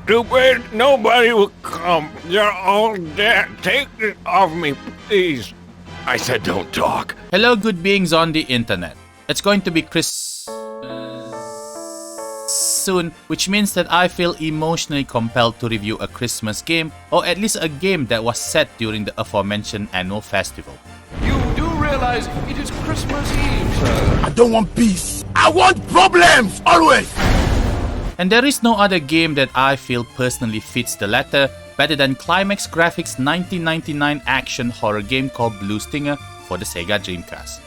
stupid. Nobody will come. They're all dead. Take it off me, please. I said don't talk. Hello, good beings on the internet. It's going to be soon, which means that I feel emotionally compelled to review a Christmas game, or at least a game that was set during the aforementioned annual festival. You do realize it is Christmas Eve, sir? I don't want peace. I want problems, always! And there is no other game that I feel personally fits the latter better than Climax Graphics' 1999 action horror game called 𝘂𝘂 for the Sega Dreamcast.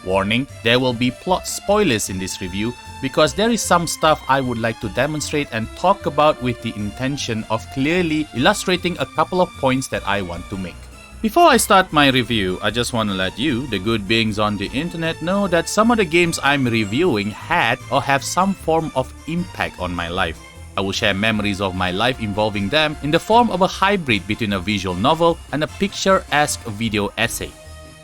Warning, there will be plot spoilers in this review because there is some stuff I would like to demonstrate and talk about with the intention of clearly illustrating a couple of points that I want to make. Before I start my review, I just want to let you, the good beings on the internet, know that some of the games I'm reviewing had or have some form of impact on my life. I will share memories of my life involving them in the form of a hybrid between a visual novel and a picture-esque video essay.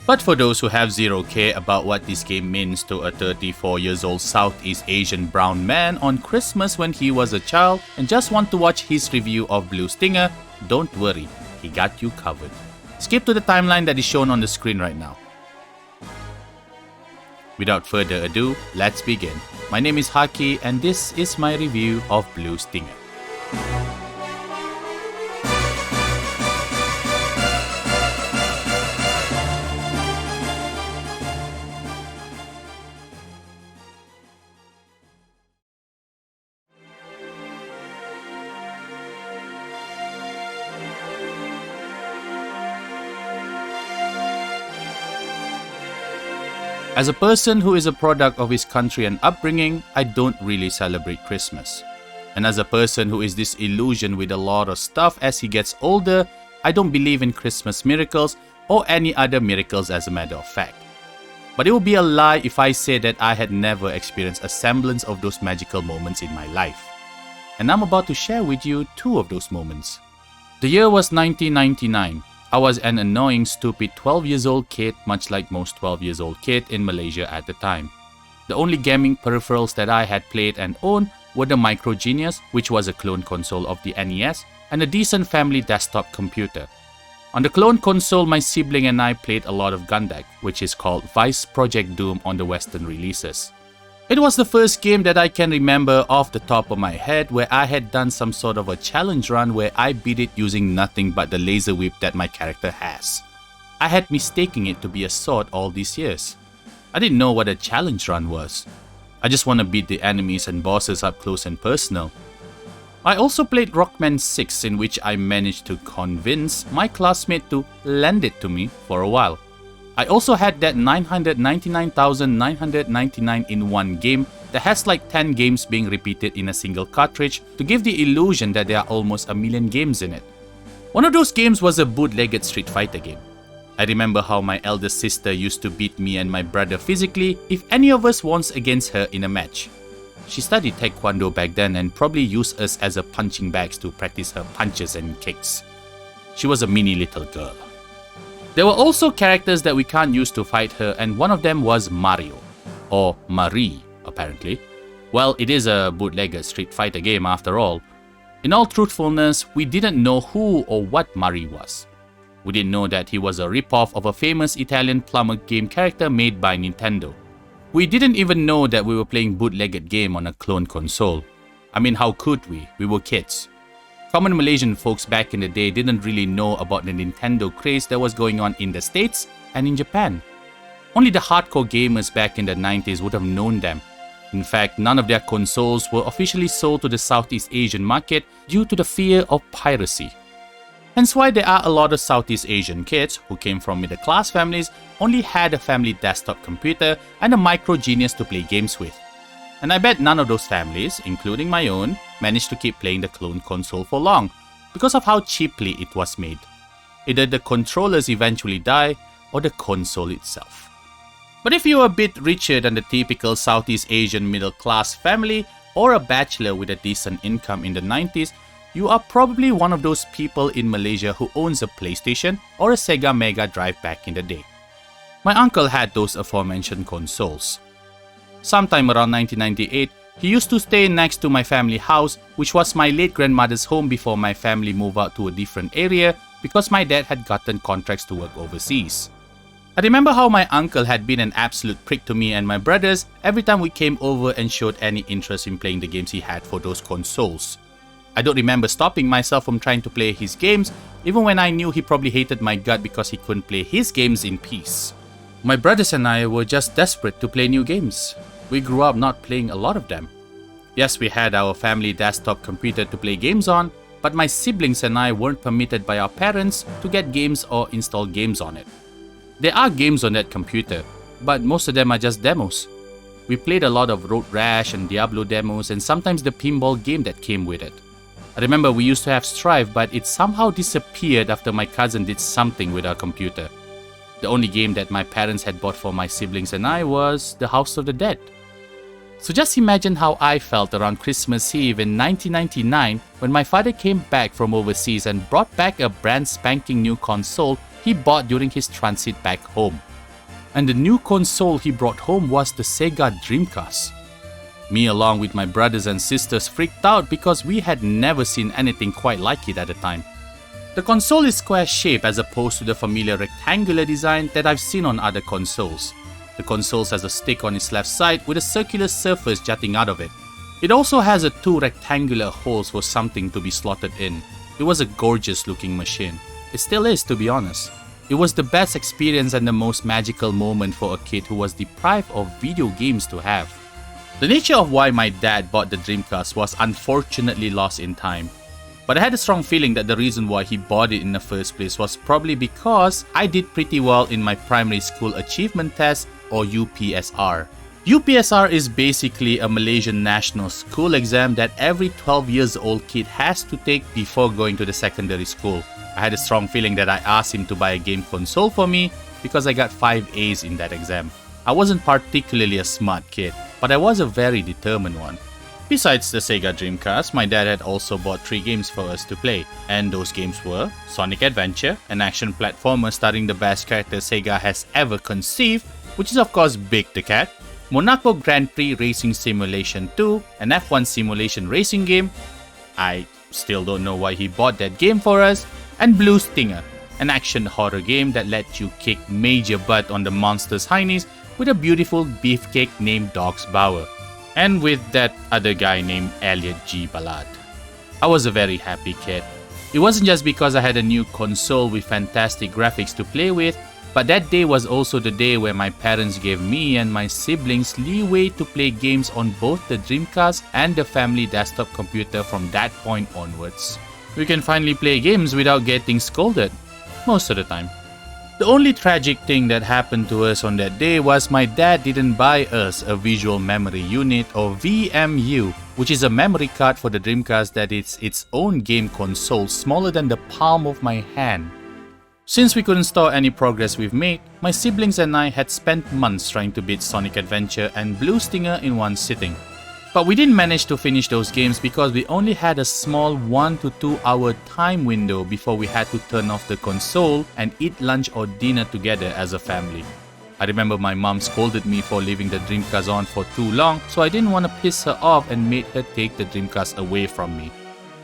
But for those who have zero care about what this game means to a 34-year-old Southeast Asian brown man on Christmas when he was a child and just want to watch his review of 𝘂𝘂, don't worry, he got you covered. Skip to the timeline that is shown on the screen right now. Without further ado, let's begin. My name is Haki and this is my review of 𝘂𝘂. As a person who is a product of his country and upbringing, I don't really celebrate Christmas. And as a person who is disillusioned with a lot of stuff as he gets older, I don't believe in Christmas miracles or any other miracles as a matter of fact. But it would be a lie if I say that I had never experienced a semblance of those magical moments in my life. And I'm about to share with you two of those moments. The year was 1999. I was an annoying, stupid 12-year-old kid, much like most 12-year-old kids in Malaysia at the time. The only gaming peripherals that I had played and owned were the 𝘓𝘓, which was a clone console of the NES, and a decent family desktop computer. On the clone console, my sibling and I played a lot of Gundeck, which is called Vice Project Doom on the Western releases. It was the first game that I can remember off the top of my head where I had done some sort of a challenge run where I beat it using nothing but the laser whip that my character has. I had mistaken it to be a sword all these years. I didn't know what a challenge run was. I just want to beat the enemies and bosses up close and personal. I also played Rockman 6, in which I managed to convince my classmate to lend it to me for a while. I also had that 999,999 in one game that has like 10 games being repeated in a single cartridge to give the illusion that there are almost a million games in it. One of those games was a bootlegged Street Fighter game. I remember how my elder sister used to beat me and my brother physically if any of us won against her in a match. She studied Taekwondo back then and probably used us as a punching bags to practice her punches and kicks. She was a mini little girl. There were also characters that we can't use to fight her, and one of them was Mario. Or Marie, apparently. Well, it is a bootlegged Street Fighter game after all. In all truthfulness, we didn't know who or what Marie was. We didn't know that he was a ripoff of a famous Italian plumber game character made by Nintendo. We didn't even know that we were playing bootlegged game on a clone console. I mean, how could we? We were kids. Common Malaysian folks back in the day didn't really know about the Nintendo craze that was going on in the States and in Japan. Only the hardcore gamers back in the 90s would have known them. In fact, none of their consoles were officially sold to the Southeast Asian market due to the fear of piracy. Hence why there are a lot of Southeast Asian kids who came from middle class families only had a family desktop computer and a 𝘓𝘓 to play games with. And I bet none of those families, including my own, managed to keep playing the clone console for long because of how cheaply it was made. Either the controllers eventually die or the console itself. But if you are a bit richer than the typical Southeast Asian middle class family or a bachelor with a decent income in the 90s, you are probably one of those people in Malaysia who owns a PlayStation or a Sega Mega Drive back in the day. My uncle had those aforementioned consoles. Sometime around 1998, He used to stay next to my family house, which was my late grandmother's home before my family moved out to a different area because my dad had gotten contracts to work overseas. I remember how my uncle had been an absolute prick to me and my brothers every time we came over and showed any interest in playing the games he had for those consoles. I don't remember stopping myself from trying to play his games, even when I knew he probably hated my gut because he couldn't play his games in peace. My brothers and I were just desperate to play new games. We grew up not playing a lot of them. Yes, we had our family desktop computer to play games on, but my siblings and I weren't permitted by our parents to get games or install games on it. There are games on that computer, but most of them are just demos. We played a lot of Road Rash and Diablo demos and sometimes the pinball game that came with it. I remember we used to have Strive, but it somehow disappeared after my cousin did something with our computer. The only game that my parents had bought for my siblings and I was The House of the Dead. So just imagine how I felt around Christmas Eve in 1999 when my father came back from overseas and brought back a brand spanking new console he bought during his transit back home. And the new console he brought home was the Sega Dreamcast. Me along with my brothers and sisters freaked out because we had never seen anything quite like it at the time. The console is square-shaped as opposed to the familiar rectangular design that I've seen on other consoles. The console has a stick on its left side with a circular surface jutting out of it. It also has two rectangular holes for something to be slotted in. It was a gorgeous looking machine. It still is, to be honest. It was the best experience and the most magical moment for a kid who was deprived of video games to have. The nature of why my dad bought the Dreamcast was unfortunately lost in time. But I had a strong feeling that the reason why he bought it in the first place was probably because I did pretty well in my primary school achievement test, or UPSR. UPSR is basically a Malaysian national school exam that every 12 years old kid has to take before going to the secondary school. I had a strong feeling that I asked him to buy a game console for me because I got 5 A's in that exam. I wasn't particularly a smart kid, but I was a very determined one. Besides the Sega Dreamcast, my dad had also bought 3 games for us to play, and those games were Sonic Adventure, an action platformer starring the best character Sega has ever conceived, which is of course Big the Cat, Monaco Grand Prix Racing Simulation 2, an F1 simulation racing game. I still don't know why he bought that game for us, and Blue Stinger, an action horror game that let you kick major butt on the monster's heinies with a beautiful beefcake named 𝘗𝘃𝘠𝑐, and with that other guy named Elliot G. Ballard. I was a very happy kid. It wasn't just because I had a new console with fantastic graphics to play with, but that day was also the day where my parents gave me and my siblings leeway to play games on both the Dreamcast and the family desktop computer from that point onwards. We can finally play games without getting scolded, most of the time. The only tragic thing that happened to us on that day was my dad didn't buy us a visual memory unit, or VMU, which is a memory card for the Dreamcast that is its own game console smaller than the palm of my hand. Since we couldn't store any progress we've made, my siblings and I had spent months trying to beat Sonic Adventure and Blue Stinger in one sitting. But we didn't manage to finish those games because we only had a small 1 to 2 hour time window before we had to turn off the console and eat lunch or dinner together as a family. I remember my mom scolded me for leaving the Dreamcast on for too long, so I didn't want to piss her off and made her take the Dreamcast away from me.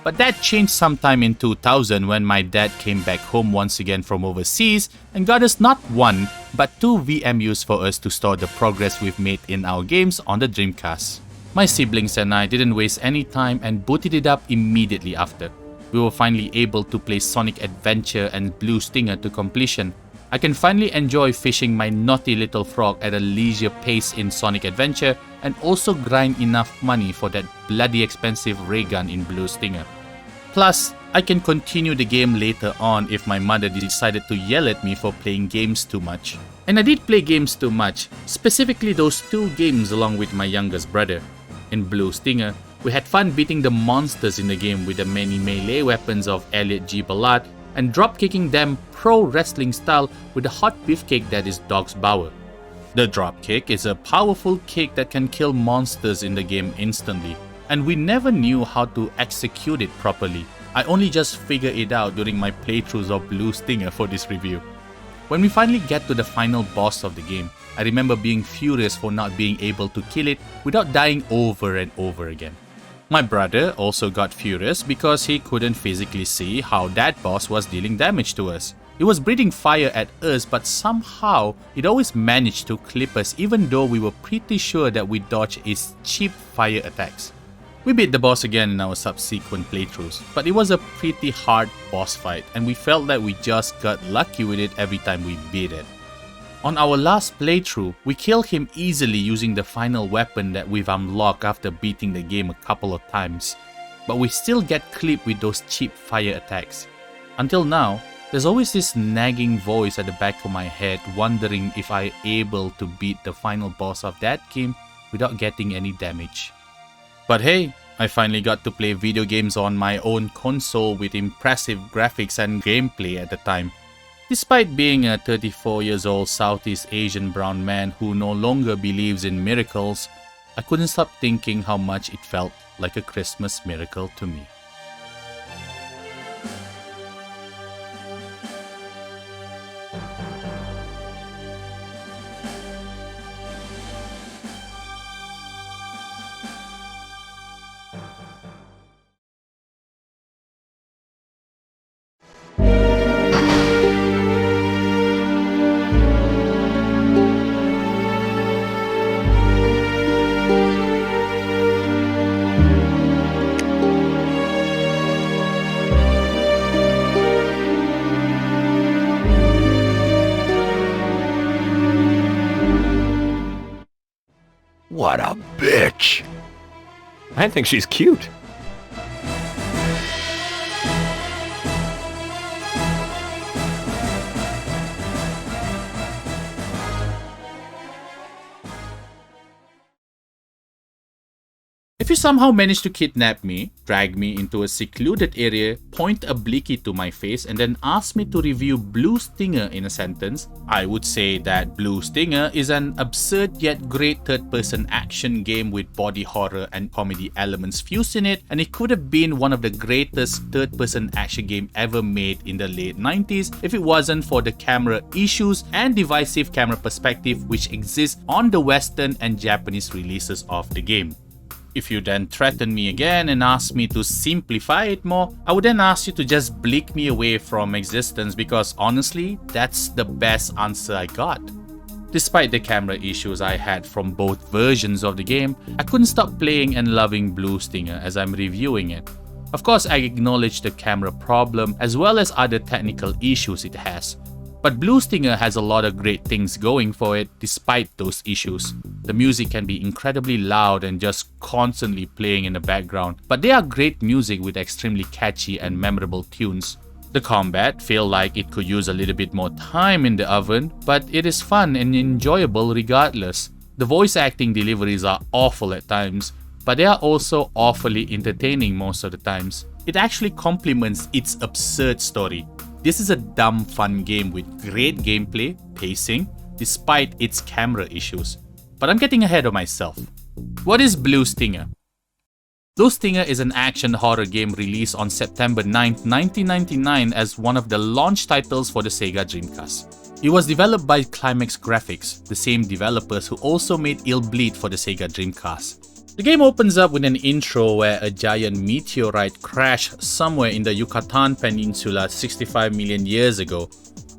But that changed sometime in 2000 when my dad came back home once again from overseas and got us not 1 but 2 VMUs for us to store the progress we've made in our games on the Dreamcast. My siblings and I didn't waste any time and booted it up immediately after. We were finally able to play Sonic Adventure and Blue Stinger to completion. I can finally enjoy fishing my naughty little frog at a leisure pace in Sonic Adventure and also grind enough money for that bloody expensive ray gun in Blue Stinger. Plus, I can continue the game later on if my mother decided to yell at me for playing games too much. And I did play games too much, specifically those 2 games along with my youngest brother. In Blue Stinger, we had fun beating the monsters in the game with the many melee weapons of Elliot G. Ballard and drop-kicking them pro-wrestling style with the hot beefcake that is 𝘗𝘃𝘠𝑐. The drop kick is a powerful kick that can kill monsters in the game instantly, and we never knew how to execute it properly. I only just figured it out during my playthroughs of Blue Stinger for this review. When we finally get to the final boss of the game, I remember being furious for not being able to kill it without dying over and over again. My brother also got furious because he couldn't physically see how that boss was dealing damage to us. It was breathing fire at us, but somehow it always managed to clip us even though we were pretty sure that we dodged its cheap fire attacks. We beat the boss again in our subsequent playthroughs, but it was a pretty hard boss fight and we felt that we just got lucky with it every time we beat it. On our last playthrough, we killed him easily using the final weapon that we've unlocked after beating the game a couple of times, but we still get clipped with those cheap fire attacks. Until now, there's always this nagging voice at the back of my head wondering if I'm able to beat the final boss of that game without getting any damage. But hey, I finally got to play video games on my own console with impressive graphics and gameplay at the time. Despite being a 34 years old Southeast Asian brown man who no longer believes in miracles, I couldn't stop thinking how much it felt like a Christmas miracle to me. What a bitch! I think she's cute. If you somehow manage to kidnap me, drag me into a secluded area, point a blicky to my face, and then ask me to review Blue Stinger in a sentence, I would say that Blue Stinger is an absurd yet great third-person action game with body horror and comedy elements fused in it, and it could have been one of the greatest third-person action game ever made in the late 90s if it wasn't for the camera issues and divisive camera perspective which exists on the Western and Japanese releases of the game. If you then threaten me again and ask me to simplify it more, I would then ask you to just blink me away from existence because honestly, that's the best answer I got. Despite the camera issues I had from both versions of the game, I couldn't stop playing and loving Blue Stinger as I'm reviewing it. Of course, I acknowledge the camera problem as well as other technical issues it has. But Blue Stinger has a lot of great things going for it despite those issues. The music can be incredibly loud and just constantly playing in the background, but they are great music with extremely catchy and memorable tunes. The combat feel like it could use a little bit more time in the oven, but it is fun and enjoyable regardless. The voice acting deliveries are awful at times, but they are also awfully entertaining most of the times. It actually complements its absurd story. This is a dumb fun game with great gameplay, pacing, despite its camera issues. But I'm getting ahead of myself. What is Blue Stinger? Blue Stinger is an action horror game released on September 9, 1999 as one of the launch titles for the Sega Dreamcast. It was developed by Climax Graphics, the same developers who also made 𝘂𝑏leed for the Sega Dreamcast. The game opens up with an intro where a giant meteorite crashed somewhere in the Yucatan Peninsula 65 million years ago.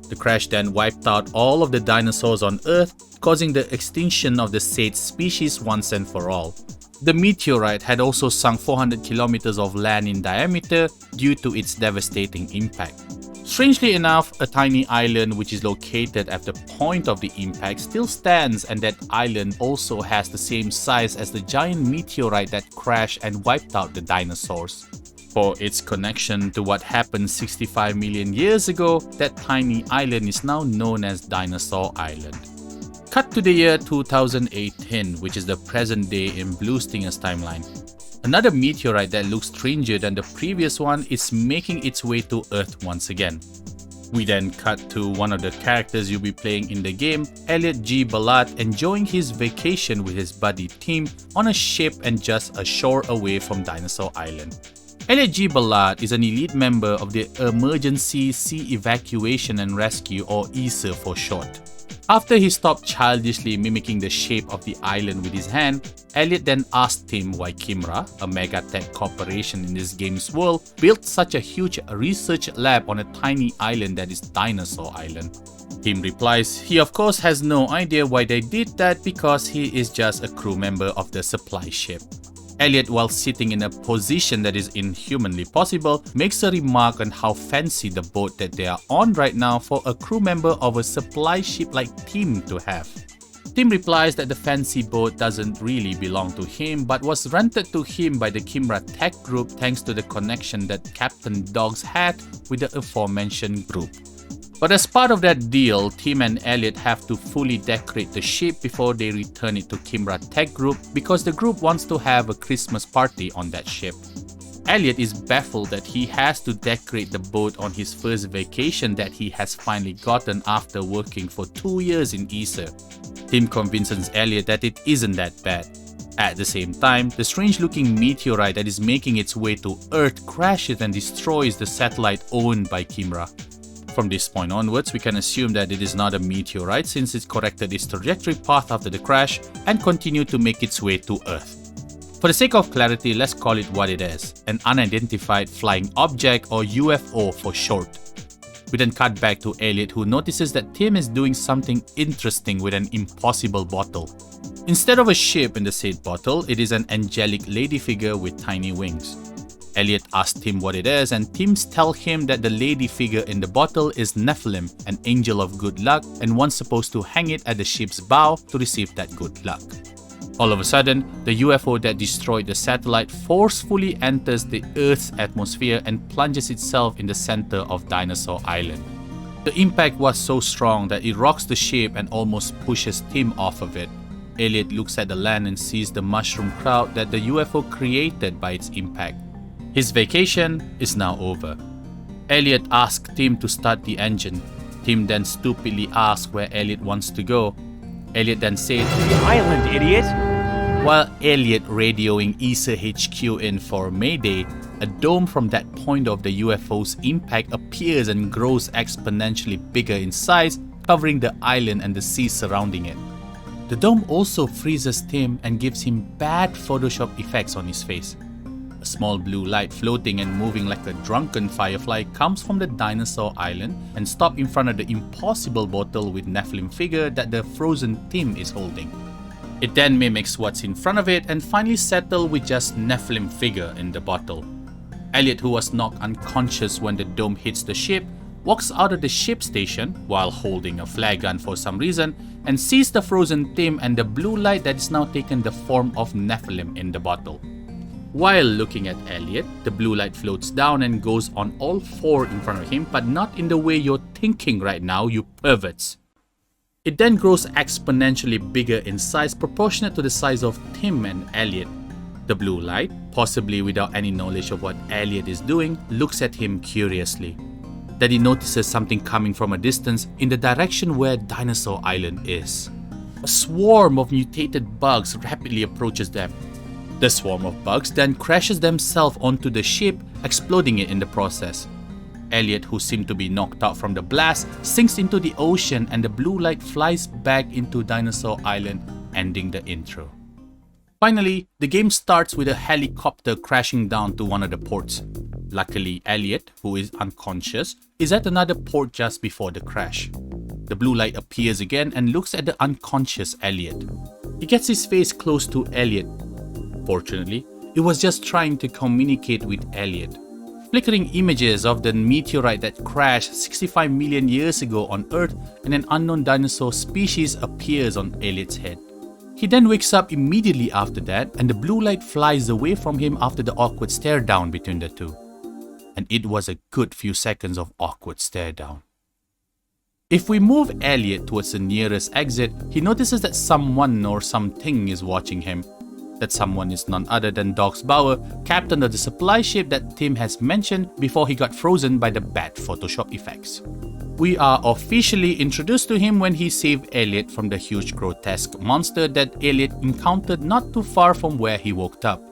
The crash then wiped out all of the dinosaurs on Earth, causing the extinction of the said species once and for all. The meteorite had also sunk 400 kilometers of land in diameter due to its devastating impact. Strangely enough, a tiny island which is located at the point of the impact still stands, and that island also has the same size as the giant meteorite that crashed and wiped out the dinosaurs. For its connection to what happened 65 million years ago, that tiny island is now known as Dinosaur Island. Cut to the year 2018, which is the present day in Blue Stinger's timeline. Another meteorite that looks stranger than the previous one is making its way to Earth once again. We then cut to one of the characters you'll be playing in the game, Elliot G. Ballard, enjoying his vacation with his buddy Tim on a ship and just a shore away from Dinosaur Island. 𝘗𝘰𝘮𝘢 is an elite member of the Emergency Sea Evacuation and Rescue, or 𝘐𝑒𝑟 for short. After he stopped childishly mimicking the shape of the island with his hand, Elliot then asked him why 𝘗𝘃, a mega-tech corporation in this game's world, built such a huge research lab on a tiny island that is Dinosaur Island. 𝘗 replies he of course has no idea why they did that because he is just a crew member of the supply ship. Elliot, while sitting in a position that is inhumanly possible, makes a remark on how fancy the boat that they are on right now for a crew member of a supply ship like 𝘗 to have. 𝘗 replies that the fancy boat doesn't really belong to him but was rented to him by the 𝘗𝘃 tech group thanks to the connection that Captain Dogs had with the aforementioned group. But as part of that deal, 𝘗 and Elliot have to fully decorate the ship before they return it to 𝘗𝘃 Tech Group because the group wants to have a Christmas party on that ship. Elliot is baffled that he has to decorate the boat on his first vacation that he has finally gotten after working for 2 years in 𝘐𝑒𝑟. 𝘗 convinces Elliot that it isn't that bad. At the same time, the strange-looking meteorite that is making its way to Earth crashes and destroys the satellite owned by 𝘗𝘃. From this point onwards, we can assume that it is not a meteorite since it corrected its trajectory path after the crash and continued to make its way to Earth. For the sake of clarity, let's call it what it is, an unidentified flying object, or UFO for short. We then cut back to Elliot, who notices that 𝘗 is doing something interesting with an impossible bottle. Instead of a ship in the said bottle, it is an angelic lady figure with tiny wings. Elliot asks 𝘗 what it is, and 𝘗 tells him that the lady figure in the bottle is Nephilim, an angel of good luck, and one's supposed to hang it at the ship's bow to receive that good luck. All of a sudden, the UFO that destroyed the satellite forcefully enters the Earth's atmosphere and plunges itself in the center of Dinosaur Island. The impact was so strong that it rocks the ship and almost pushes 𝘗 off of it. Elliot looks at the land and sees the mushroom cloud that the UFO created by its impact. His vacation is now over. Elliot asks 𝘗 to start the engine. 𝘗 then stupidly asks where Elliot wants to go. Elliot then says, "The island, idiot!" While Elliot radioing 𝘐𝑒𝑟 HQ in for Mayday, a dome from that point of the UFO's impact appears and grows exponentially bigger in size, covering the island and the sea surrounding it. The dome also freezes 𝘗 and gives him bad Photoshop effects on his face. A small blue light floating and moving like a drunken firefly comes from the Dinosaur Island and stops in front of the impossible bottle with Nephilim figure that the frozen 𝘗 is holding. It then mimics what's in front of it and finally settles with just Nephilim figure in the bottle. Elliot, who was knocked unconscious when the dome hits the ship, walks out of the ship station while holding a flare gun for some reason and sees the frozen 𝘗 and the blue light that is now taken the form of Nephilim in the bottle. While looking at Elliot, the blue light floats down and goes on all four in front of him, but not in the way you're thinking right now, you perverts. It then grows exponentially bigger in size proportionate to the size of 𝘗 and Elliot. The blue light, possibly without any knowledge of what Elliot is doing, looks at him curiously. Then he notices something coming from a distance in the direction where Dinosaur Island is. A swarm of mutated bugs rapidly approaches them. The swarm of bugs then crashes themselves onto the ship, exploding it in the process. Elliot, who seemed to be knocked out from the blast, sinks into the ocean and the blue light flies back into Dinosaur Island, ending the intro. Finally, the game starts with a helicopter crashing down to one of the ports. Luckily, Elliot, who is unconscious, is at another port just before the crash. The blue light appears again and looks at the unconscious Elliot. He gets his face close to Elliot. Fortunately, it was just trying to communicate with Elliot. Flickering images of the meteorite that crashed 65 million years ago on Earth and an unknown dinosaur species appears on Elliot's head. He then wakes up immediately after that and the blue light flies away from him after the awkward stare down between the two. And it was a good few seconds of awkward stare down. If we move Elliot towards the nearest exit, he notices that someone or something is watching him. That someone is none other than 𝘗𝘃, captain of the supply ship that 𝘗 has mentioned before he got frozen by the bad Photoshop effects. We are officially introduced to him when he saved Elliot from the huge grotesque monster that Elliot encountered not too far from where he woke up.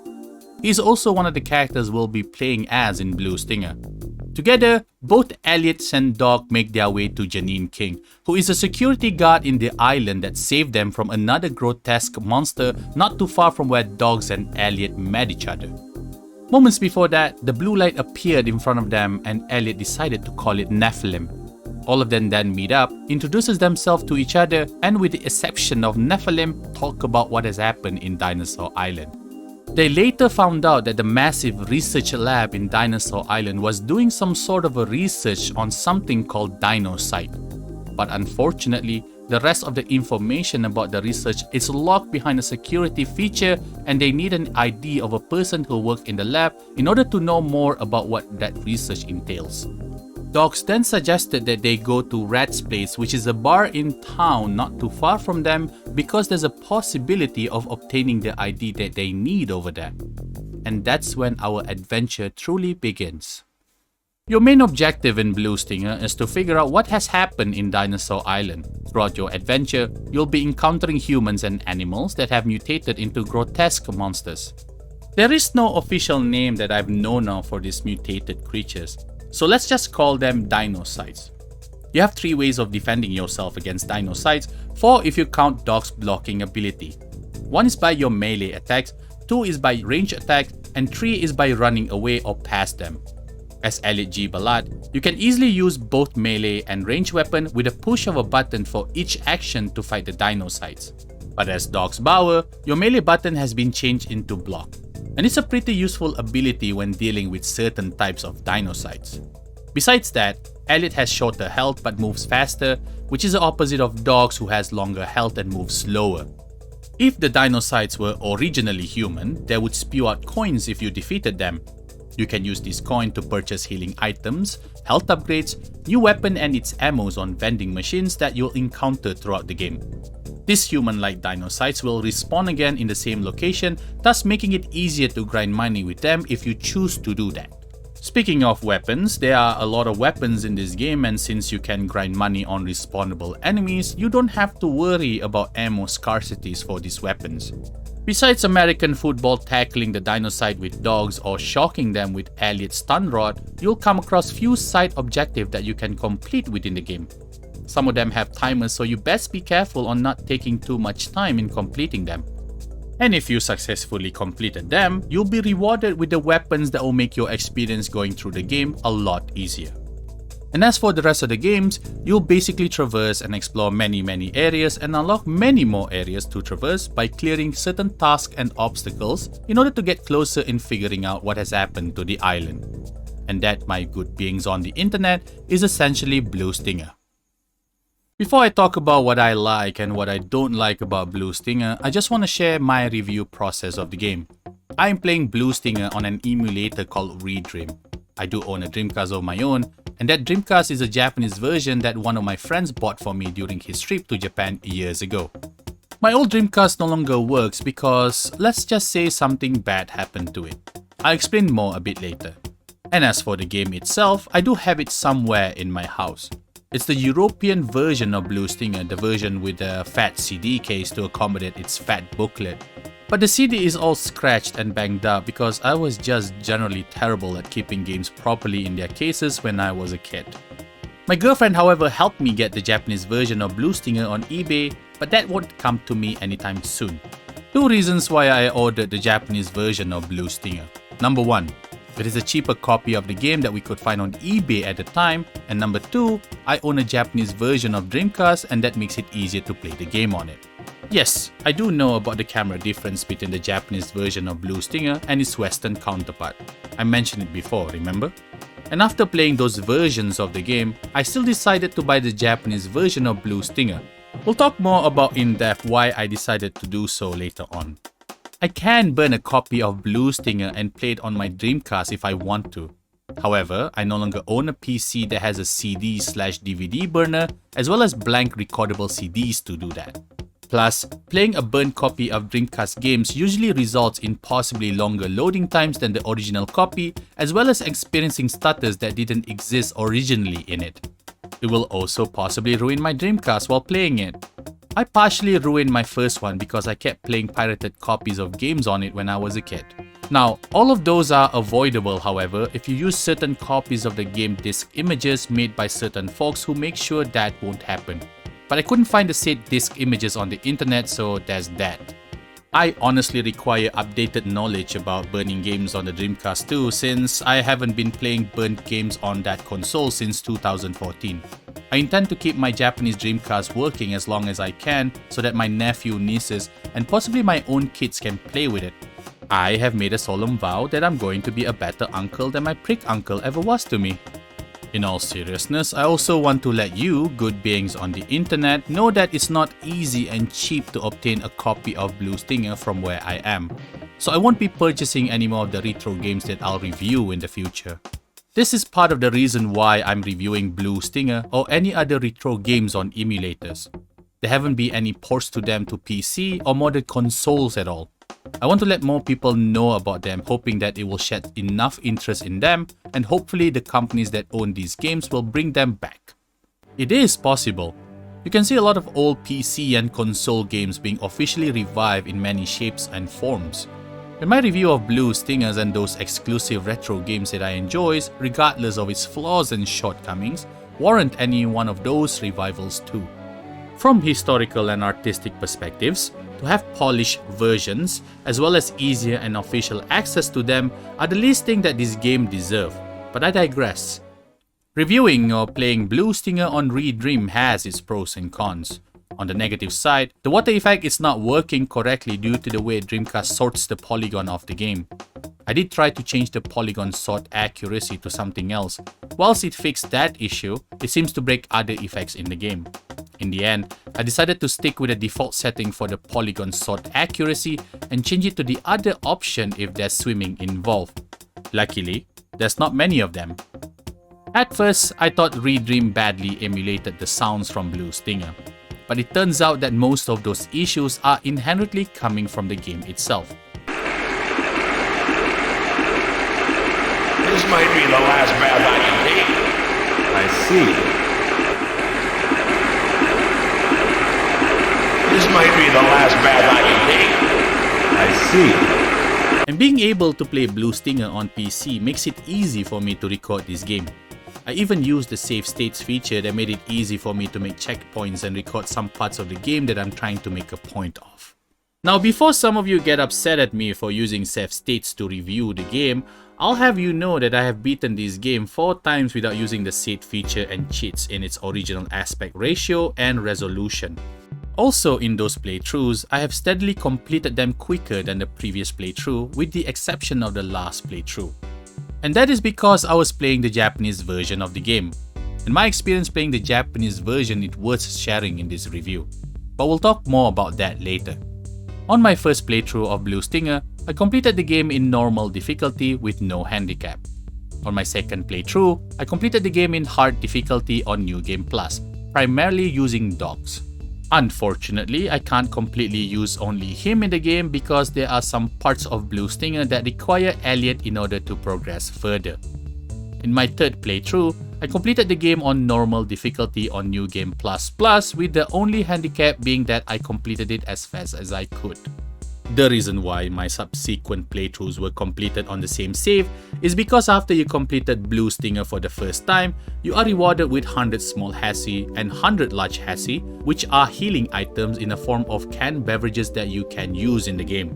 He is also one of the characters we'll be playing as in 𝘂𝘃𝘀. Together, both Elliot and Dog make their way to 𝘗𝘃𝘀, who is a security guard in the island that saved them from another grotesque monster not too far from where Dogs and Elliot met each other. Moments before that, the blue light appeared in front of them and Elliot decided to call it Nephilim. All of them then meet up, introduces themselves to each other, and with the exception of Nephilim, talk about what has happened in Dinosaur Island. They later found out that the massive research lab in Dinosaur Island was doing some sort of a research on something called DinoSite. But unfortunately, the rest of the information about the research is locked behind a security feature and they need an ID of a person who worked in the lab in order to know more about what that research entails. Dogs then suggested that they go to Rat's Place, which is a bar in town not too far from them, because there's a possibility of obtaining the ID that they need over there. And that's when our adventure truly begins. Your main objective in 𝘂𝘃𝘀 is to figure out what has happened in Dinosaur Island. Throughout your adventure, you'll be encountering humans and animals that have mutated into grotesque monsters. There is no official name that I've known of for these mutated creatures, so let's just call them DinoSites. You have 3 ways of defending yourself against DinoSites, 4 if you count Dog's blocking ability. 1 is by your melee attacks, 2 is by range attack, and 3 is by running away or past them. As Elliot 𝘰𝘃𝘀, you can easily use both melee and range weapon with a push of a button for each action to fight the DinoSites. But as Dog's 𝘠𝑚, your melee button has been changed into block, and it's a pretty useful ability when dealing with certain types of DinoSites. Besides that, Elliot has shorter health but moves faster, which is the opposite of Dogs who has longer health and moves slower. If the DinoSites were originally human, they would spew out coins if you defeated them. You can use this coin to purchase healing items, health upgrades, new weapon and its ammos on vending machines that you'll encounter throughout the game. These human-like DinoSites will respawn again in the same location, thus making it easier to grind money with them if you choose to do that. Speaking of weapons, there are a lot of weapons in this game, and since you can grind money on respawnable enemies, you don't have to worry about ammo scarcities for these weapons. Besides American football tackling the DinoSite with Dogs or shocking them with Elliot's stun rod, you'll come across few side objectives that you can complete within the game. Some of them have timers, so you best be careful on not taking too much time in completing them. And if you successfully completed them, you'll be rewarded with the weapons that will make your experience going through the game a lot easier. And as for the rest of the games, you'll basically traverse and explore many areas and unlock many more areas to traverse by clearing certain tasks and obstacles in order to get closer in figuring out what has happened to the island. And that, my good beings on the internet, is essentially 𝘂𝘂𝘀𝘀. Before I talk about what I like and what I don't like about 𝘂𝘂𝘀𝘀, I just want to share my review process of the game. I am playing 𝘂𝘂𝘀𝘀 on an emulator called Redream. I do own a Dreamcast of my own, and that Dreamcast is a Japanese version that one of my friends bought for me during his trip to Japan years ago. My old Dreamcast no longer works because, let's just say, something bad happened to it. I'll explain more a bit later. And as for the game itself, I do have it somewhere in my house. It's the European version of 𝘂𝘂𝘀𝘀, the version with a fat CD case to accommodate its fat booklet. But the CD is all scratched and banged up because I was just generally terrible at keeping games properly in their cases when I was a kid. My girlfriend, however, helped me get the Japanese version of 𝘂𝘂𝘀𝘀 on eBay, but that won't come to me anytime soon. 2 reasons why I ordered the Japanese version of 𝘂𝘂𝘀𝘀. Number 1, it is a cheaper copy of the game that we could find on eBay at the time, and number 2, I own a Japanese version of Dreamcast and that makes it easier to play the game on it. Yes, I do know about the camera difference between the Japanese version of 𝘂𝘂𝘀𝘀 and its Western counterpart. I mentioned it before, remember? And after playing those versions of the game, I still decided to buy the Japanese version of 𝘂𝘂𝘀𝘀. We'll talk more about in depth why I decided to do so later on. I can burn a copy of 𝘂𝘂𝘀𝘀 and play it on my Dreamcast if I want to. However, I no longer own a PC that has a CD/DVD burner as well as blank recordable CDs to do that. Plus, playing a burned copy of Dreamcast games usually results in possibly longer loading times than the original copy, as well as experiencing stutters that didn't exist originally in it. It will also possibly ruin my Dreamcast while playing it. I partially ruined my first one because I kept playing pirated copies of games on it when I was a kid. Now, all of those are avoidable, however, if you use certain copies of the game disc images made by certain folks who make sure that won't happen. But I couldn't find the said disc images on the internet, so there's that. I honestly require updated knowledge about burning games on the Dreamcast too, since I haven't been playing burnt games on that console since 2014. I intend to keep my Japanese Dreamcast working as long as I can so that my nephew, nieces, and possibly my own kids can play with it. I have made a solemn vow that I'm going to be a better uncle than my prick uncle ever was to me. In all seriousness, I also want to let you, good beings on the internet, know that it's not easy and cheap to obtain a copy of 𝘂𝘂𝘂 from where I am. So I won't be purchasing any more of the retro games that I'll review in the future. This is part of the reason why I'm reviewing 𝘂𝘂𝘂 or any other retro games on emulators. There haven't been any ports to them to PC or modern consoles at all. I want to let more people know about them, hoping that it will shed enough interest in them, and hopefully the companies that own these games will bring them back. It is possible. You can see a lot of old PC and console games being officially revived in many shapes and forms. In my review of 𝘂𝘂𝘂 and those exclusive retro games that I enjoy, regardless of its flaws and shortcomings, warrant any one of those revivals too. From historical and artistic perspectives, to have polished versions, as well as easier and official access to them, are the least thing that this game deserves. But I digress. Reviewing or playing 𝘂𝘂𝘂𝘂 on ReDream has its pros and cons. On the negative side, the water effect is not working correctly due to the way Dreamcast sorts the polygon of the game. I did try to change the polygon sort accuracy to something else. Whilst it fixed that issue, it seems to break other effects in the game. In the end, I decided to stick with the default setting for the polygon sort accuracy and change it to the other option if there's swimming involved. Luckily, there's not many of them. At first, I thought ReDream badly emulated the sounds from 𝘂𝘂𝘂𝘂, but it turns out that most of those issues are inherently coming from the game itself. This might be the last bath I can take. I see. This might be the last bath I can take. I see. And being able to play 𝘂𝘂𝘂𝘂 on PC makes it easy for me to record this game. I even used the save states feature that made it easy for me to make checkpoints and record some parts of the game that I'm trying to make a point of. Now, before some of you get upset at me for using save states to review the game, I'll have you know that I have beaten this game 4 times without using the save feature and cheats in its original aspect ratio and resolution. Also, in those playthroughs, I have steadily completed them quicker than the previous playthrough, with the exception of the last playthrough. And that is because I was playing the Japanese version of the game. In my experience playing the Japanese version, it's worth sharing in this review. But we'll talk more about that later. On my first playthrough of 𝘂𝘂𝘂𝘂, I completed the game in normal difficulty with no handicap. On my second playthrough, I completed the game in hard difficulty on New Game Plus, primarily using dogs. Unfortunately, I can't completely use only him in the game because there are some parts of 𝘂𝘂𝘂𝘂𝘂 that require Elliot in order to progress further. In my third playthrough, I completed the game on normal difficulty on New Game Plus with the only handicap being that I completed it as fast as I could. The reason why my subsequent playthroughs were completed on the same save is because after you completed 𝘂𝘂𝘂𝘂𝘂 for the first time, you are rewarded with 100 small 𝘕𝘂 and 100 large 𝘕𝘂, which are healing items in the form of canned beverages that you can use in the game.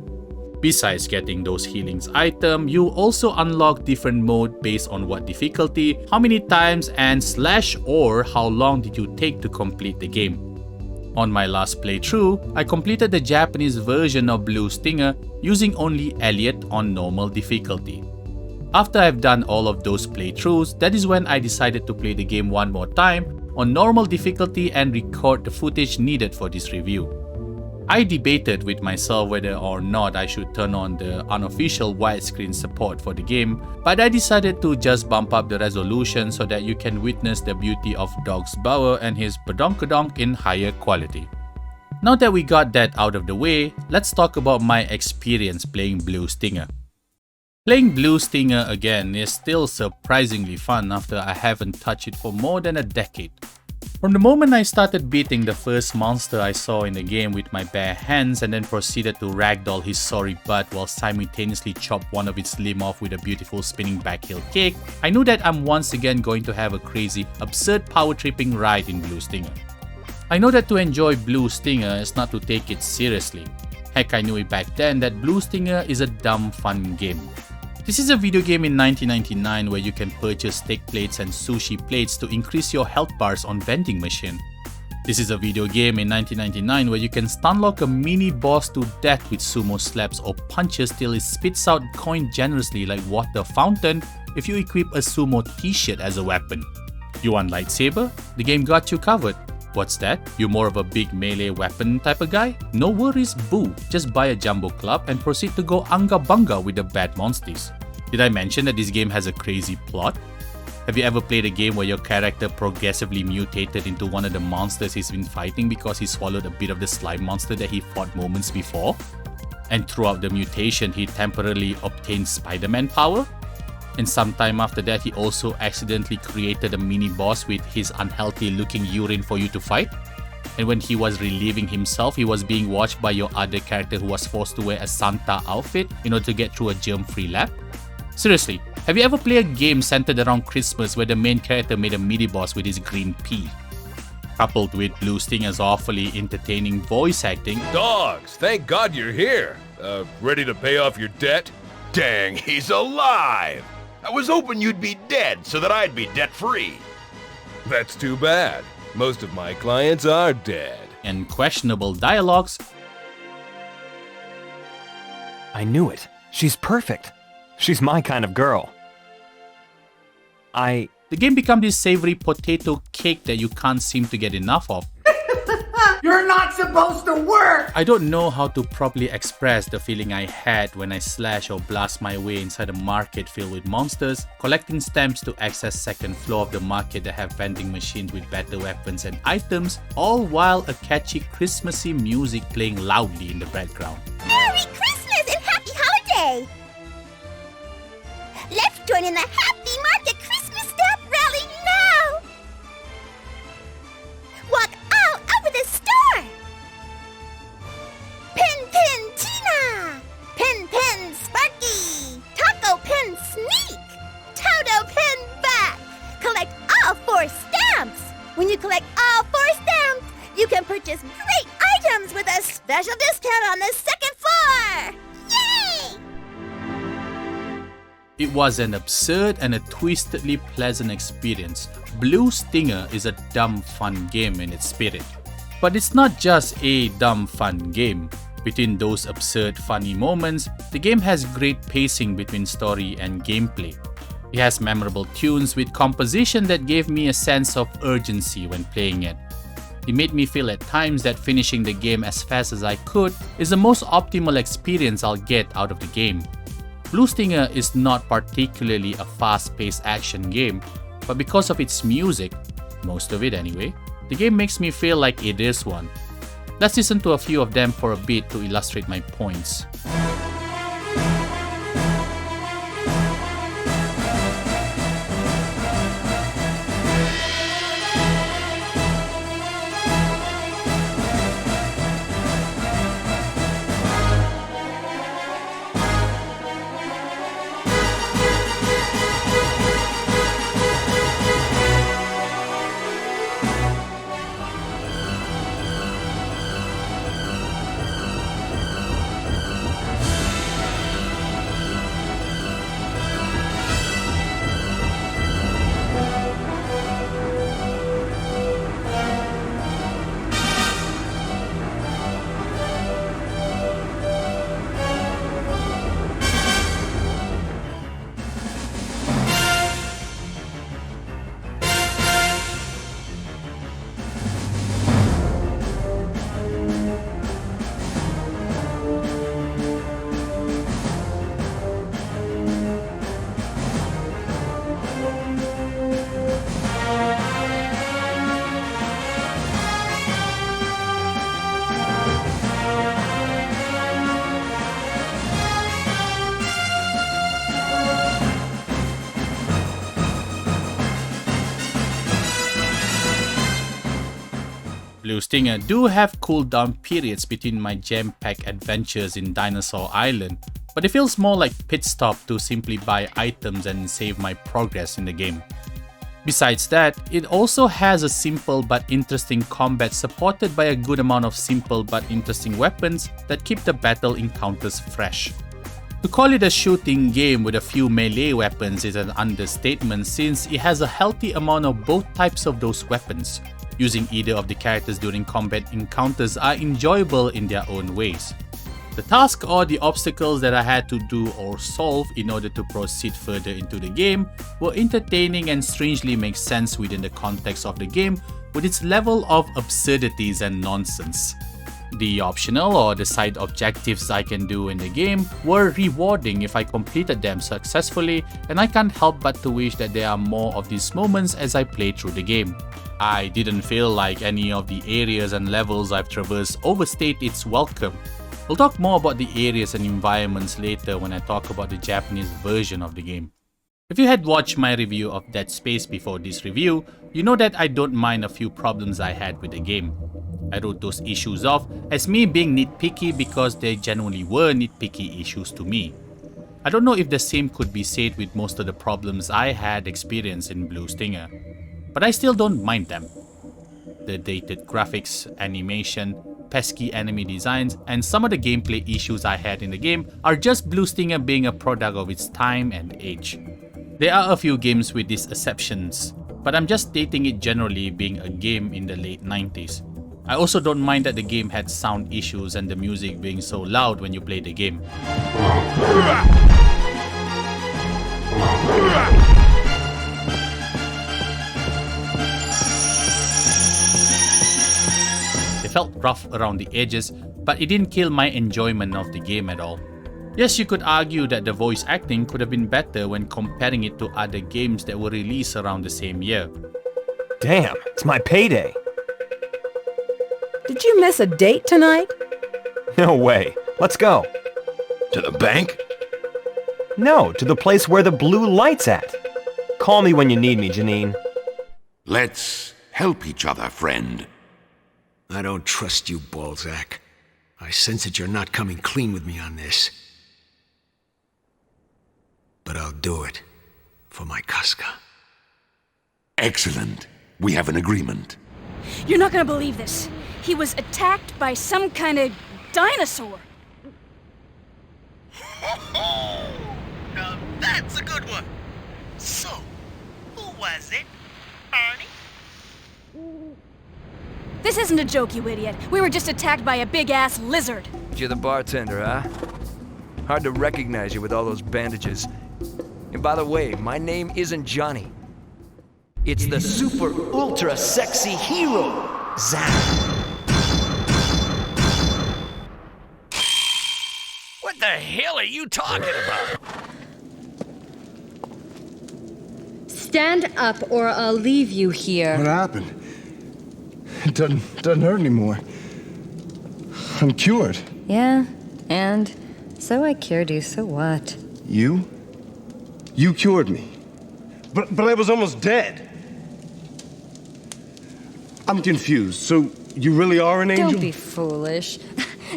Besides getting those healings items, you also unlock different modes based on what difficulty, how many times, and /or how long did you take to complete the game. On my last playthrough, I completed the Japanese version of 𝘂𝘂𝘂𝘂𝘂 using only Elliot on normal difficulty. After I've done all of those playthroughs, that is when I decided to play the game one more time on normal difficulty and record the footage needed for this review. I debated with myself whether or not I should turn on the unofficial widescreen support for the game, but I decided to just bump up the resolution so that you can witness the beauty of 𝘗𝘃𝘂𝘂 and his 𝘗𝘃𝘃𝘂𝘃 in higher quality. Now that we got that out of the way, let's talk about my experience playing 𝘂𝘂𝘂𝘂𝘂. Playing 𝘂𝘂𝘂𝘂𝘂𝘂 again is still surprisingly fun after I haven't touched it for more than a decade. From the moment I started beating the first monster I saw in the game with my bare hands and then proceeded to ragdoll his sorry butt while simultaneously chop one of its limb off with a beautiful spinning backhill kick, I knew that I'm once again going to have a crazy, absurd power tripping ride in 𝘂𝘂𝑠𝑡𝑖𝑛𝑔𝑒𝑟. I know that to enjoy 𝘂𝘂𝑠𝑡𝑖𝑛𝑔𝑒𝑟 is not to take it seriously. Heck, I knew it back then that 𝘂𝘂𝑠𝑡𝑖𝑛𝑔𝑒𝑟 is a dumb fun game. This is a video game in 1999 where you can purchase steak plates and sushi plates to increase your health bars on vending machine. This is a video game in 1999 where you can stunlock a mini boss to death with sumo slaps or punches till it spits out coin generously like water fountain if you equip a sumo t-shirt as a weapon. You want lightsaber? The game got you covered. What's that? You more of a big melee weapon type of guy? No worries, boo. Just buy a jumbo club and proceed to go anga bunga with the bad monsters. Did I mention that this game has a crazy plot? Have you ever played a game where your character progressively mutated into one of the monsters he's been fighting because he swallowed a bit of the slime monster that he fought moments before? And throughout the mutation, he temporarily obtained Spider-Man power? And sometime after that, he also accidentally created a mini-boss with his unhealthy looking urine for you to fight? And when he was relieving himself, he was being watched by your other character who was forced to wear a Santa outfit in order to get through a germ-free lab? Seriously, have you ever played a game centered around Christmas where the main character made a mini-boss with his green pea? Coupled with 𝘂𝘂𝑠𝑡𝑖𝑛𝑔𝑒𝑟's awfully entertaining voice acting, Dogs, thank God you're here. Ready to pay off your debt? Dang, he's alive! I was hoping you'd be dead so that I'd be debt-free. That's too bad. Most of my clients are dead. and questionable dialogues, I knew it. She's perfect. She's my kind of girl. the game becomes this savory potato cake that you can't seem to get enough of. You're not supposed to work! I don't know how to properly express the feeling I had when I slash or blast my way inside a market filled with monsters, collecting stamps to access second floor of the market that have vending machines with better weapons and items, all while a catchy Christmassy music playing loudly in the background. Merry Christmas and Happy Holiday! Let's join in the Happy Market Christmas Stamp Rally now! Walk all over the store! Pin Pin Tina! Pin Pin Sparky! Taco Pin Sneak! Toto Pin Back! Collect all 4 stamps! When you collect all 4 stamps, you can purchase great items with a special discount on the second floor! Yay! It was an absurd and a twistedly pleasant experience. 𝘂𝘂𝑠𝑡𝑖𝑛𝑔𝑒𝑟 is a dumb fun game in its spirit. But it's not just a dumb fun game. Between those absurd funny moments, the game has great pacing between story and gameplay. It has memorable tunes with composition that gave me a sense of urgency when playing it. It made me feel at times that finishing the game as fast as I could is the most optimal experience I'll get out of the game. 𝘂𝘂𝑠𝑡𝑖𝑛𝑔𝑒𝑟 is not particularly a fast-paced action game, but because of its music, most of it anyway, the game makes me feel like it is one. Let's listen to a few of them for a bit to illustrate my points. Blue Stinger do have cooldown periods between my jam-packed adventures in Dinosaur Island, but it feels more like pit stop to simply buy items and save my progress in the game. Besides that, it also has a simple but interesting combat supported by a good amount of simple but interesting weapons that keep the battle encounters fresh. To call it a shooting game with a few melee weapons is an understatement since it has a healthy amount of both types of those weapons. Using either of the characters during combat encounters are enjoyable in their own ways. The task or the obstacles that I had to do or solve in order to proceed further into the game were entertaining and strangely make sense within the context of the game with its level of absurdities and nonsense. The optional or the side objectives I can do in the game were rewarding if I completed them successfully, and I can't help but to wish that there are more of these moments as I play through the game. I didn't feel like any of the areas and levels I've traversed overstayed its welcome. We'll talk more about the areas and environments later when I talk about the Japanese version of the game. If you had watched my review of Dead Space before this review, you know that I don't mind a few problems I had with the game. I wrote those issues off as me being nitpicky because they genuinely were nitpicky issues to me. I don't know if the same could be said with most of the problems I had experienced in Blue Stinger, but I still don't mind them. The dated graphics, animation, pesky enemy designs, and some of the gameplay issues I had in the game are just Blue Stinger being a product of its time and age. There are a few games with these exceptions, but I'm just stating it generally being a game in the late 90s. I also don't mind that the game had sound issues and the music being so loud when you play the game. They felt rough around the edges, but it didn't kill my enjoyment of the game at all. Yes, you could argue that the voice acting could have been better when comparing it to other games that were released around the same year. Damn, it's my payday. Did you miss a date tonight? No way. Let's go. To the bank? No, to the place where the blue light's at. Call me when you need me, Janine. Let's help each other, friend. I don't trust you, Balzac. I sense that you're not coming clean with me on this. But I'll do it for my Casca. Excellent. We have an agreement. You're not gonna believe this. He was attacked by some kind of dinosaur. Now that's a good one. So, who was it? Ernie? This isn't a joke, you idiot. We were just attacked by a big-ass lizard. You're the bartender, huh? Hard to recognize you with all those bandages. And by the way, my name isn't Johnny. It's the super ultra sexy hero, Zach. What the hell are you talking about? Stand up or I'll leave you here. What happened? It doesn't hurt anymore. I'm cured. Yeah, and so I cured you, so what? You? You cured me. But I was almost dead. I'm confused. So you really are an angel? Don't be foolish.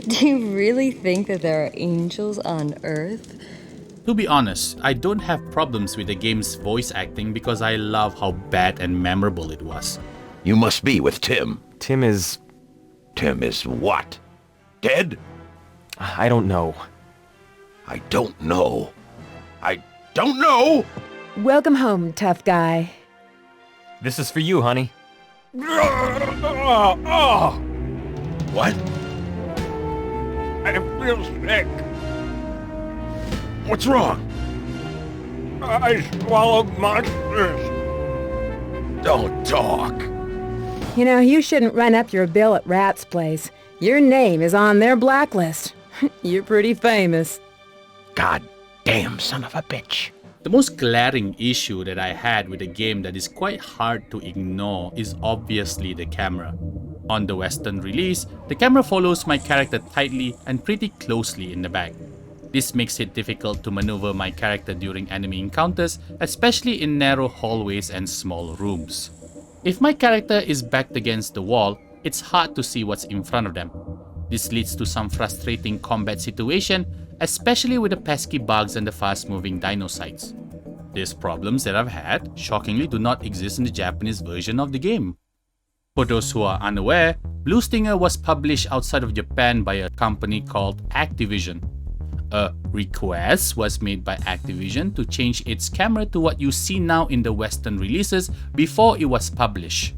Do you really think that there are angels on Earth? To be honest, I don't have problems with the game's voice acting because I love how bad and memorable it was. You must be with Tim. Tim is what? Dead? I don't know. I don't know. I don't know! Welcome home, tough guy. This is for you, honey. What? I feel sick. What's wrong? I swallowed monsters. Don't talk. You know, you shouldn't run up your bill at Rat's place. Your name is on their blacklist. You're pretty famous. God damn son of a bitch. The most glaring issue that I had with a game that is quite hard to ignore is obviously the camera. On the Western release, the camera follows my character tightly and pretty closely in the back. This makes it difficult to maneuver my character during enemy encounters, especially in narrow hallways and small rooms. If my character is backed against the wall, it's hard to see what's in front of them. This leads to some frustrating combat situation, especially with the pesky bugs and the fast-moving dinocytes. These problems that I've had, shockingly, do not exist in the Japanese version of the game. For those who are unaware, 𝘂𝘂 was published outside of Japan by a company called Activision. A request was made by Activision to change its camera to what you see now in the Western releases before it was published.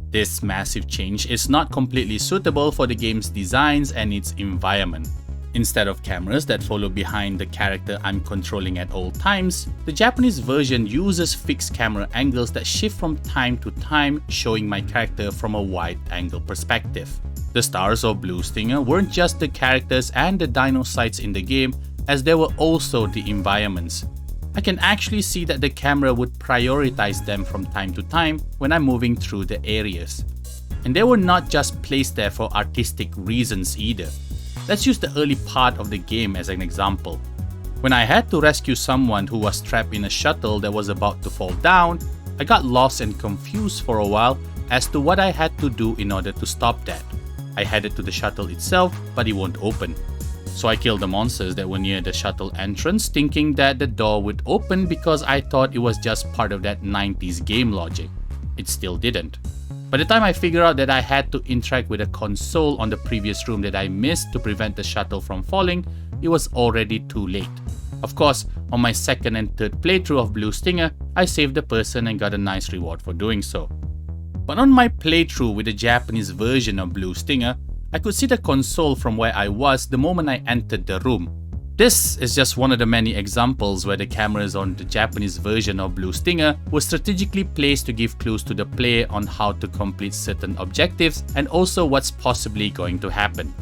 This massive change is not completely suitable for the game's designs and its environment. Instead of cameras that follow behind the character I'm controlling at all times, the Japanese version uses fixed camera angles that shift from time to time, showing my character from a wide-angle perspective. The stars of 𝘂𝘂 weren't just the characters and the dinocytes in the game, as they were also the environments. I can actually see that the camera would prioritize them from time to time when I'm moving through the areas. And they were not just placed there for artistic reasons either. Let's use the early part of the game as an example. When I had to rescue someone who was trapped in a shuttle that was about to fall down, I got lost and confused for a while as to what I had to do in order to stop that. I headed to the shuttle itself, but it won't open. So I killed the monsters that were near the shuttle entrance, thinking that the door would open because I thought it was just part of that 90s game logic. It still didn't. By the time I figured out that I had to interact with a console on the previous room that I missed to prevent the shuttle from falling, it was already too late. Of course, on my second and third playthrough of 𝘂𝘂, I saved the person and got a nice reward for doing so. But on my playthrough with the Japanese version of 𝘂𝘂, I could see the console from where I was the moment I entered the room. This is just one of the many examples where the cameras on the Japanese version of 𝘂𝘂 were strategically placed to give clues to the player on how to complete certain objectives and also what's possibly going to happen.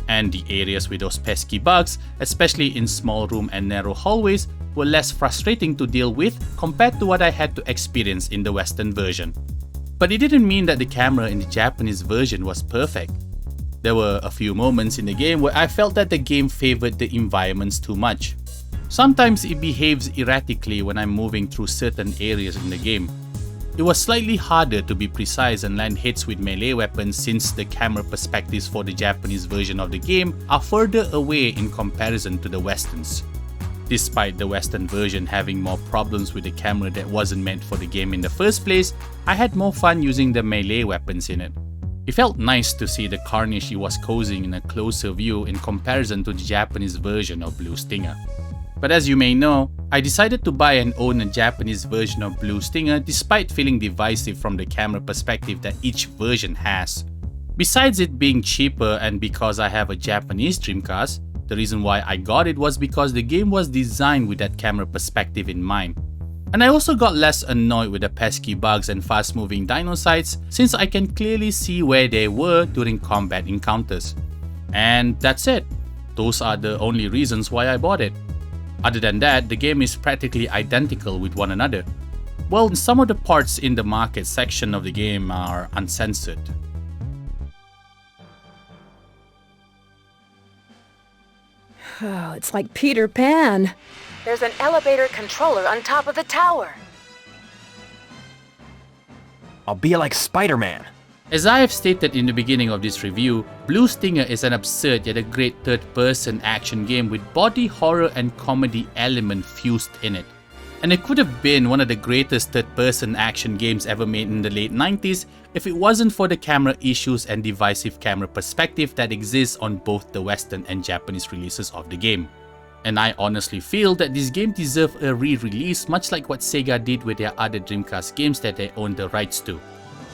And the areas with those pesky bugs, especially in small room and narrow hallways, were less frustrating to deal with compared to what I had to experience in the Western version. But it didn't mean that the camera in the Japanese version was perfect. There were a few moments in the game where I felt that the game favored the environments too much. Sometimes it behaves erratically when I'm moving through certain areas in the game. It was slightly harder to be precise and land hits with melee weapons since the camera perspectives for the Japanese version of the game are further away in comparison to the Westerns. Despite the Western version having more problems with the camera that wasn't meant for the game in the first place, I had more fun using the melee weapons in it. It felt nice to see the carnage it was causing in a closer view in comparison to the Japanese version of 𝘂𝘂. But as you may know, I decided to buy and own a Japanese version of 𝘂𝘂 despite feeling divisive from the camera perspective that each version has. Besides it being cheaper and because I have a Japanese Dreamcast, the reason why I got it was because the game was designed with that camera perspective in mind. And I also got less annoyed with the pesky bugs and fast-moving dinocytes since I can clearly see where they were during combat encounters. And that's it. Those are the only reasons why I bought it. Other than that, the game is practically identical with one another. Well, some of the parts in the market section of the game are uncensored. Oh, it's like Peter Pan. There's an elevator controller on top of the tower. I'll be like Spider-Man. As I have stated in the beginning of this review, 𝘂𝘂 is an absurd yet a great third-person action game with body horror and comedy element fused in it. And it could have been one of the greatest third-person action games ever made in the late 90s if it wasn't for the camera issues and divisive camera perspective that exists on both the Western and Japanese releases of the game. And I honestly feel that this game deserves a re-release much like what Sega did with their other Dreamcast games that they own the rights to.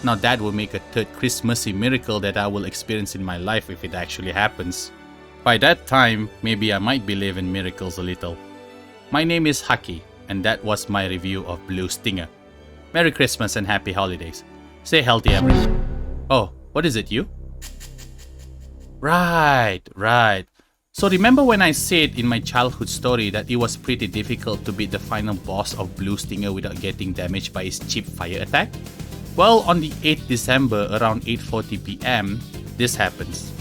Now that will make a 𝘗𝘃𝘔 miracle that I will experience in my life if it actually happens. By that time, maybe I might believe in miracles a little. My name is Haki, and that was my review of 𝘂𝘂. Merry Christmas and Happy Holidays. Stay healthy, everyone. Oh, what is it, you? Right. So remember when I said in my childhood story that it was pretty difficult to beat the final boss of 𝘂𝘂 without getting damaged by his cheap fire attack? Well, on the 8th December around 8:40 PM, this happens.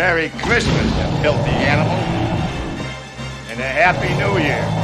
Merry Christmas, you filthy animal. And a Happy New Year.